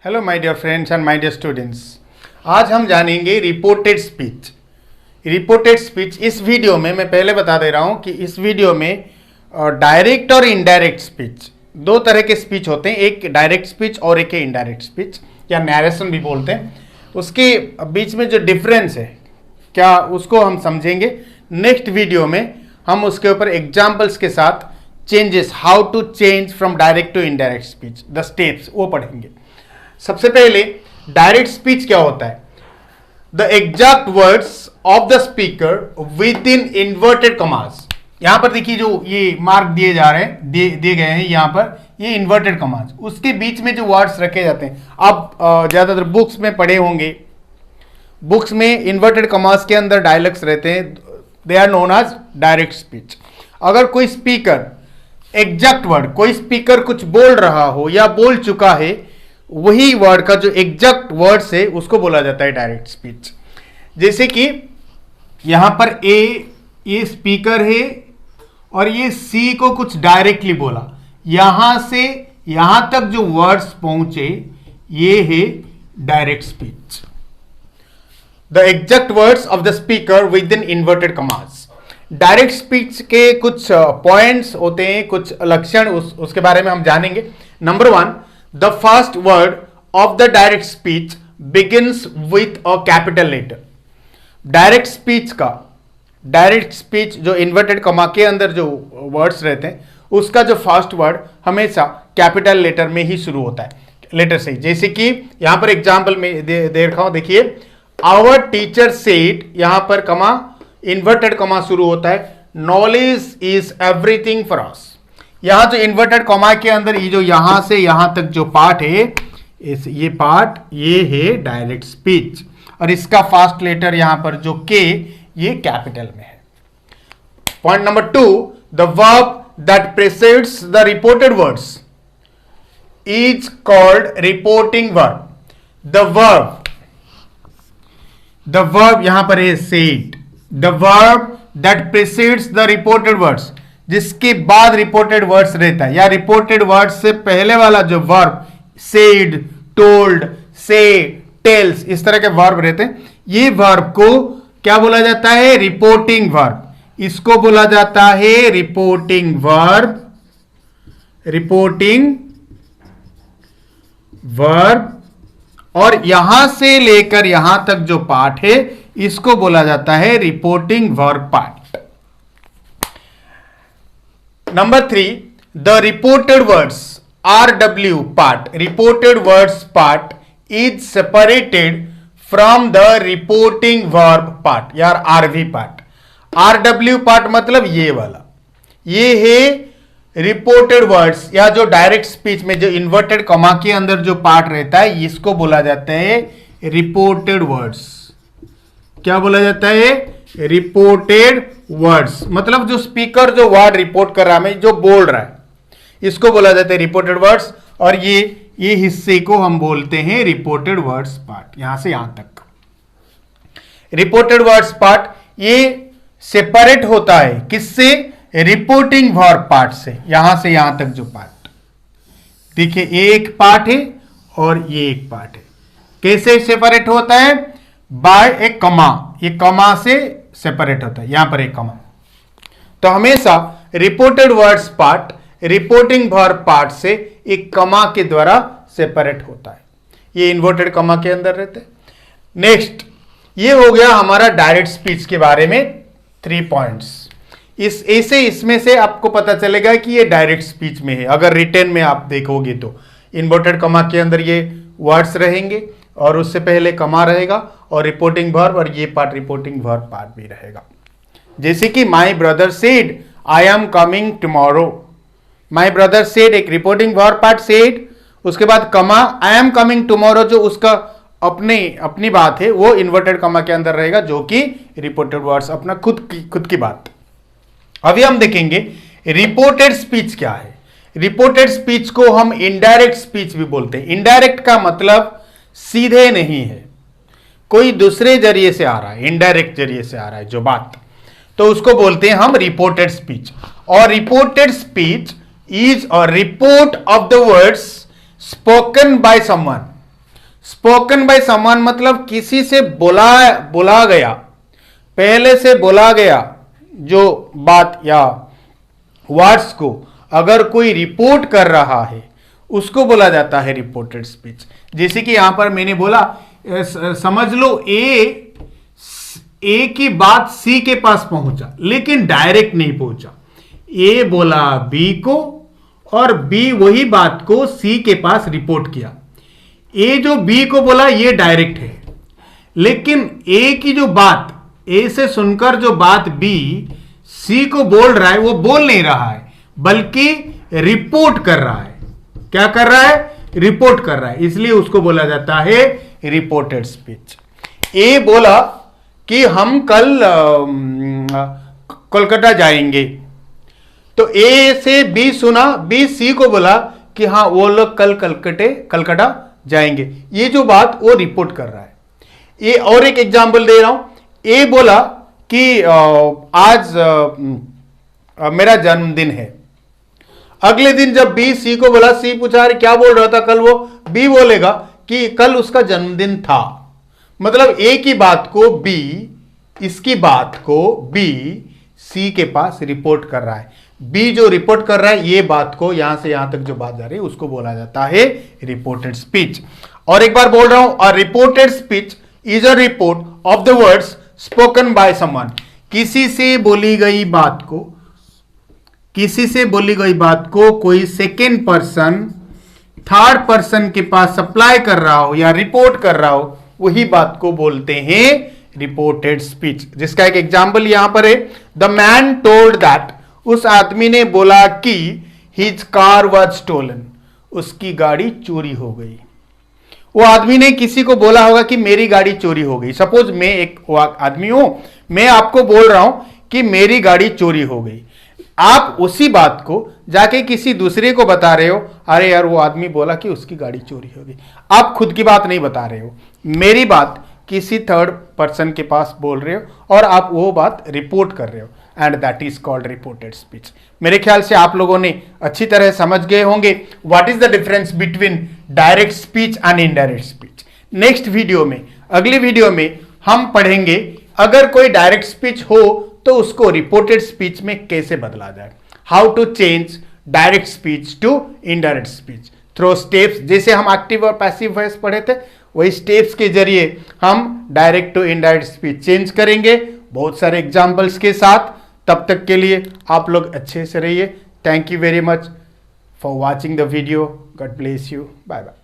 Hello my dear friends and my dear students. आज हम जानेंगे रिपोर्टेड स्पीच। रिपोर्टेड स्पीच इस वीडियो में मैं पहले बता दे रहा हूं कि इस वीडियो में डायरेक्ट और इनडायरेक्ट स्पीच, दो तरह के स्पीच होते हैं, एक डायरेक्ट स्पीच और एक इनडायरेक्ट स्पीच या नैरेशन भी बोलते हैं। उसके बीच में जो डिफरेंस है क्या उसको हम समझेंगे। नेक्स्ट वीडियो में हम उसके ऊपर एग्जाम्पल्स के साथ changes, how to change from direct to indirect speech, the steps, वो पढ़ेंगे। सबसे पहले डायरेक्ट स्पीच क्या होता है? The exact words of the speaker within inverted commas. यहां पर देखिए जो ये मार्क दिए जा रहे हैं, दिए गए हैं यहां पर, ये इन्वर्टेड कमास, उसके बीच में जो वर्ड्स रखे जाते हैं, आप ज्यादातर बुक्स में पढ़े होंगे, बुक्स में इन्वर्टेड कमास के अंदर डायलॉग्स रहते हैं, they are known as direct speech. अगर कोई स्पीकर एग्जैक्ट वर्ड, कोई स्पीकर कुछ बोल रहा हो या बोल चुका है, वही वर्ड का जो एग्जैक्ट वर्ड्स है उसको बोला जाता है डायरेक्ट स्पीच। जैसे कि यहां पर ये स्पीकर है और ये सी को कुछ डायरेक्टली बोला, यहां से यहां तक जो वर्ड्स पहुंचे, ये है direct speech. The exact words of the speaker within inverted commas. Direct speech के कुछ पॉइंट्स होते हैं, कुछ लक्षण, उसके बारे में हम जानेंगे। Number 1, the first word of the direct speech begins with a capital letter। Direct speech का, डायरेक्ट स्पीच जो इन्वर्टेड कमा के अंदर जो वर्ड्स रहते हैं, उसका जो फर्स्ट वर्ड हमेशा कैपिटल लेटर में ही शुरू होता है, लेटर से। जैसे कि यहां पर एग्जांपल में दे रखा हूं, देखिए, आवर टीचर सेड, यहां पर कमा, इन्वर्टेड कमा शुरू होता है, knowledge is everything for us. यहां जो इन्वर्टेड कॉमा के अंदर ये जो यहां से यहां तक जो पार्ट है, ये पार्ट, ये है डायरेक्ट स्पीच, और इसका फर्स्ट लेटर यहां पर जो के, ये कैपिटल में है। Point number 2, the verb that precedes the reported words is called reporting verb. The verb यहां पर है said, the verb that precedes the reported words, जिसके बाद रिपोर्टेड वर्ड्स रहता है, या रिपोर्टेड वर्ड्स से पहले वाला जो वर्ब, सेड, टोल्ड, से, टेल्स, इस तरह के वर्ब रहते हैं, ये वर्ब को क्या बोला जाता है? Reporting verb. इसको बोला जाता है रिपोर्टिंग वर्ब, रिपोर्टिंग वर्ब। और यहां से लेकर यहां तक जो पार्ट है, इसको बोला जाता है reporting verb part. Number 3, the reported words RW part, reported words part is separated from the reporting verb part या RV part। RW part मतलब ये वाला, ये है रिपोर्टेड वर्ड्स, या जो डायरेक्ट स्पीच में जो इन्वर्टेड कॉमा के अंदर जो पार्ट रहता है, इसको बोला जाता है रिपोर्टेड वर्ड्स। क्या बोला जाता है? Reported words. मतलब जो स्पीकर जो वर्ड रिपोर्ट कर रहा है, जो बोल रहा है, इसको बोला जाता है रिपोर्टेड वर्ड्स, और ये हिस्से को हम बोलते हैं रिपोर्टेड वर्ड्स पार्ट, यहां से यहां तक। रिपोर्टेड वर्ड्स पार्ट ये सेपरेट होता है किससे? रिपोर्टिंग वर्ब पार्ट से, यहां से यहां तक जो पार्ट देखिए, एक पार्ट है और ये एक पार्ट है। कैसे सेपरेट होता है? बाय ए कमा, ये कमा से सेपरेट होता है, यहां पर एक कमा। तो हमेशा reported words part reporting verb part से एक कमा के द्वारा सेपरेट होता है, ये इन्वर्टेड कमा के अंदर रहते हैं। नेक्स्ट, ये हो गया हमारा डायरेक्ट स्पीच के बारे में 3 पॉइंट्स। इसमें से आपको पता चलेगा कि ये डायरेक्ट स्पीच में है। अगर रिटन में आप देखोगे तो इन्वर्टेड कमा के अंदर ये वर्ड्स रहेंगे, और उससे पहले कमा रहेगा, और रिपोर्टिंग वर्ब, और ये पार्ट रिपोर्टिंग वर्ब पार्ट भी रहेगा। जैसे कि my brother said I am coming tomorrow, my brother said एक रिपोर्टिंग वर्ब पार्ट सेड, उसके बाद कमा, आई एम कमिंग टुमारो जो उसका अपनी बात है, वो इन्वर्टेड कमा के अंदर रहेगा, जो कि रिपोर्टेड वर्ड्स अपना खुद की बात। अभी हम देखेंगे रिपोर्टेड स्पीच क्या है। रिपोर्टेड स्पीच को हम इनडायरेक्ट स्पीच भी बोलते हैं। इनडायरेक्ट का मतलब सीधे नहीं है, कोई दूसरे जरिए से आ रहा है, इनडायरेक्ट जरिए से आ रहा है जो बात, तो उसको बोलते हैं हम रिपोर्टेड स्पीच। और reported speech is a report of the words spoken by someone, spoken by someone मतलब किसी से बोला गया, पहले से बोला गया जो बात या वर्ड्स को अगर कोई रिपोर्ट कर रहा है उसको बोला जाता है रिपोर्टेड स्पीच। जैसे कि यहां पर मैंने बोला, समझ लो ए की बात सी के पास पहुंचा लेकिन डायरेक्ट नहीं पहुंचा। ए बोला बी को और बी वही बात को सी के पास रिपोर्ट किया। ए जो बी को बोला ये डायरेक्ट है, लेकिन ए की जो बात, ए से सुनकर जो बात बी सी को बोल रहा है वो बोल नहीं रहा है बल्कि रिपोर्ट कर रहा है। क्या कर रहा है? रिपोर्ट कर रहा है, इसलिए उसको बोला जाता है रिपोर्टेड स्पीच। ए बोला कि हम कल कोलकाता जाएंगे, तो ए से बी सुना, बी सी को बोला कि हाँ वो लोग कल कलकत्ता जाएंगे। ये जो बात वो रिपोर्ट कर रहा है। ये और एक एग्जांपल दे रहा हूं। ए बोला कि आज मेरा जन्मदिन है। अगले दिन जब बी सी को बोला, सी पूछा अरे क्या बोल रहा था कल वो, बी बोलेगा कि कल उसका जन्मदिन था। मतलब ए की बात को बी, इसकी बात को बी सी के पास रिपोर्ट कर रहा है। बी जो रिपोर्ट कर रहा है ये बात को, यहां से यहां तक जो बात जा रही है उसको बोला जाता है रिपोर्टेड स्पीच। और एक बार बोल रहा हूं, a reported speech is a report of the words spoken by someone. किसी से बोली गई बात को, किसी से बोली गई बात को कोई सेकेंड पर्सन, थर्ड पर्सन के पास सप्लाई कर रहा हो या रिपोर्ट कर रहा हो, वही बात को बोलते हैं रिपोर्टेड स्पीच। जिसका एक एग्जांपल यहां पर है, द मैन टोल्ड दैट, उस आदमी ने बोला कि हिज कार वाज स्टोलन, उसकी गाड़ी चोरी हो गई। वो आदमी ने किसी को बोला होगा कि मेरी गाड़ी चोरी हो गई। सपोज मैं एक आदमी हूं, मैं आपको बोल रहा हूं कि मेरी गाड़ी चोरी हो गई। आप उसी बात को जाके किसी दूसरे को बता रहे हो, अरे यार वो आदमी बोला कि उसकी गाड़ी चोरी हो गई। आप खुद की बात नहीं बता रहे हो, मेरी बात किसी थर्ड पर्सन के पास बोल रहे हो और आप वो बात रिपोर्ट कर रहे हो, and that is called reported speech. मेरे ख्याल से आप लोगों ने अच्छी तरह समझ गए होंगे what is the difference between direct speech and indirect speech. Next video में, अगली वीडियो में हम पढ़ेंगे अगर कोई डायरेक्ट स्पीच हो तो उसको रिपोर्टेड स्पीच में कैसे बदला जाए, how to change direct speech to indirect speech through steps. जैसे हम एक्टिव और पैसिव वॉइस पढ़े थे, वही स्टेप्स के जरिए हम direct to indirect speech change करेंगे, बहुत सारे एग्जाम्पल्स के साथ। तब तक के लिए आप लोग अच्छे से रहिए। Thank you very much for watching the video. God bless you. Bye bye.